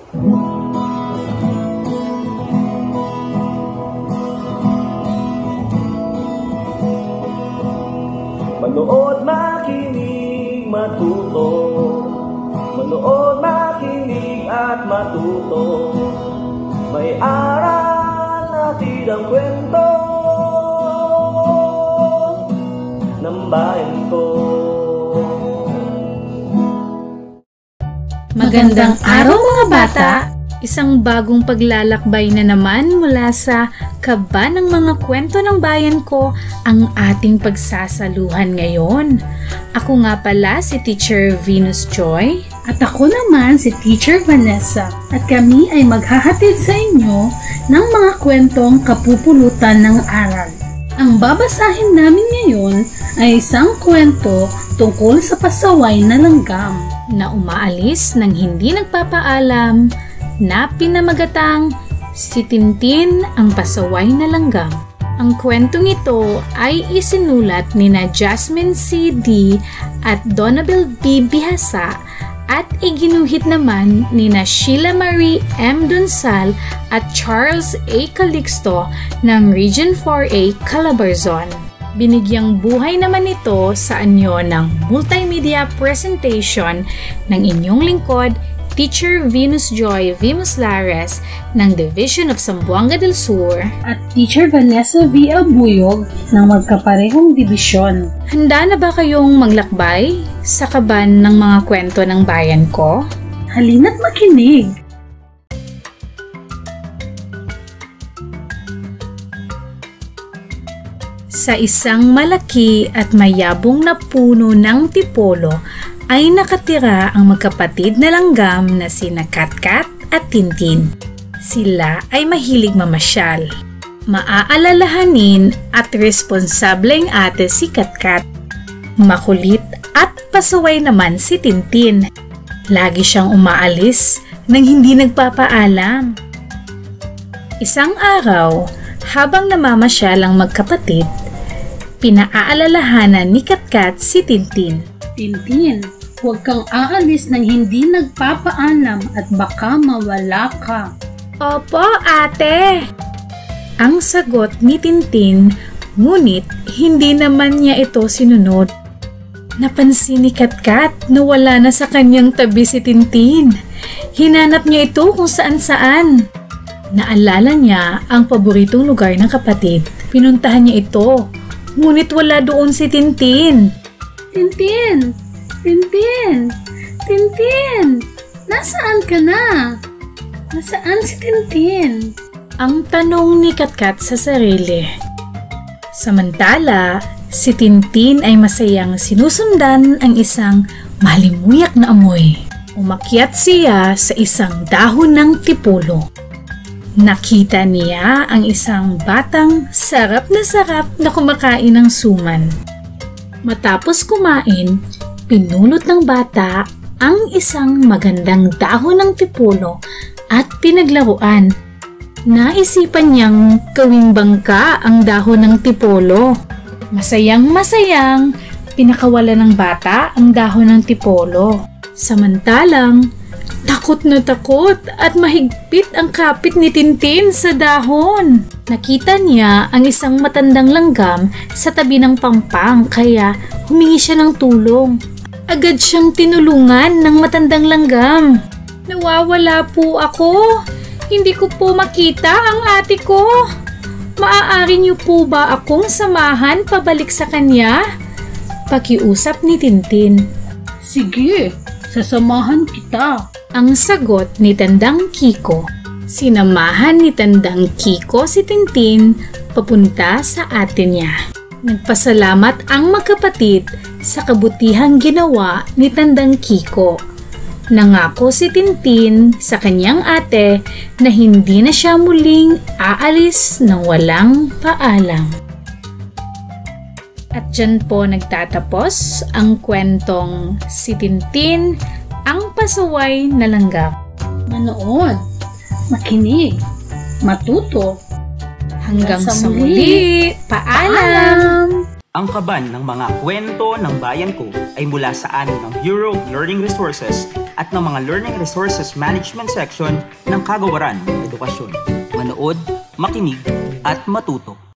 Manood, makinig, matuto. Manood, makinig at matuto. May aral natin ang kwento ng bayan ko. Magandang araw mga bata! Isang bagong paglalakbay na naman mula sa Kaba ng Mga Kwento ng Bayan Ko ang ating pagsasaluhan ngayon. Ako nga pala si Teacher Venus Joy. At ako naman si Teacher Vanessa. At kami ay maghahatid sa inyo ng mga kwentong kapupulutan ng aral. Ang babasahin namin ngayon ay isang kwento tungkol sa pasaway na langgam na umaalis ng hindi nagpapaalam, na pinamagatang si Tintin ang pasaway na langgam. Ang kwentong ito ay isinulat ni na Jasmine C. D. at Donabel B. Bihasa at iginuhit naman ni na Sheila Marie M. Donsal at Charles A. Calixto ng Region 4A Calabarzon. Binigyang buhay naman ito sa anyo ng multimedia presentation ng inyong lingkod, Teacher Venus Joy V. Muslares ng Division of Zamboanga del Sur at Teacher Vanessa V. Abuyog ng magkaparehong dibisyon. Handa na ba kayong maglakbay sa kaban ng mga kwento ng bayan ko? Halina't makinig! Sa isang malaki at mayabong na puno ng tipolo ay nakatira ang magkapatid na langgam na sina Katkat at Tintin. Sila ay mahilig mamasyal. Maaalalahanin at responsableng ate si Katkat. Makulit at pasaway naman si Tintin. Lagi siyang umaalis nang hindi nagpapaalam. Isang araw, habang namamasyal ang magkapatid, pinaalalahanan ni Katkat si Tintin. Tintin, huwag kang aalis nang hindi nagpapaalam at baka mawala ka. Opo, ate! Ang sagot ni Tintin, ngunit hindi naman niya ito sinunod. Napansin ni Katkat na wala na sa kanyang tabi si Tintin. Hinanap niya ito kung saan-saan. Naalala niya ang paboritong lugar ng kapatid. Pinuntahan niya ito, ngunit wala doon si Tintin. Tintin! Tintin! Tintin! Nasaan ka na? Nasaan si Tintin? Ang tanong ni Katkat sa sarili. Samantala, si Tintin ay masayang sinusundan ang isang malimuyak na amoy. Umakyat siya sa isang dahon ng tipolo. Nakita niya ang isang batang sarap na kumakain ng suman. Matapos kumain, pinulot ng bata ang isang magandang dahon ng tipolo at pinaglaruan. Naisipan niyang gawing bangka ang dahon ng tipolo. Masayang pinakawalan ng bata ang dahon ng tipolo. Samantalang, takot na takot at mahigpit ang kapit ni Tintin sa dahon. Nakita niya ang isang matandang langgam sa tabi ng pampang kaya humingi siya ng tulong. Agad siyang tinulungan ng matandang langgam. Nawawala po ako. Hindi ko po makita ang ate ko. Maaari niyo po ba akong samahan pabalik sa kanya? Pakiusap ni Tintin. Sige, sasamahan kita. Ang sagot ni Tandang Kiko. Sinamahan ni Tandang Kiko si Tintin papunta sa ate niya. Nagpasalamat ang magkapatid sa kabutihang ginawa ni Tandang Kiko. Nangako si Tintin sa kanyang ate na hindi na siya muling aalis ng walang paalam. At dyan po nagtatapos ang kwentong si Tintin ang pasaway na langgam. Manood, makinig, matuto. Hanggang sa muli, paalam! Ang kaban ng mga kwento ng bayan ko ay mula sa amin ng Bureau of Learning Resources at ng mga Learning Resources Management Section ng Kagawaran ng Edukasyon. Manood, makinig, at matuto.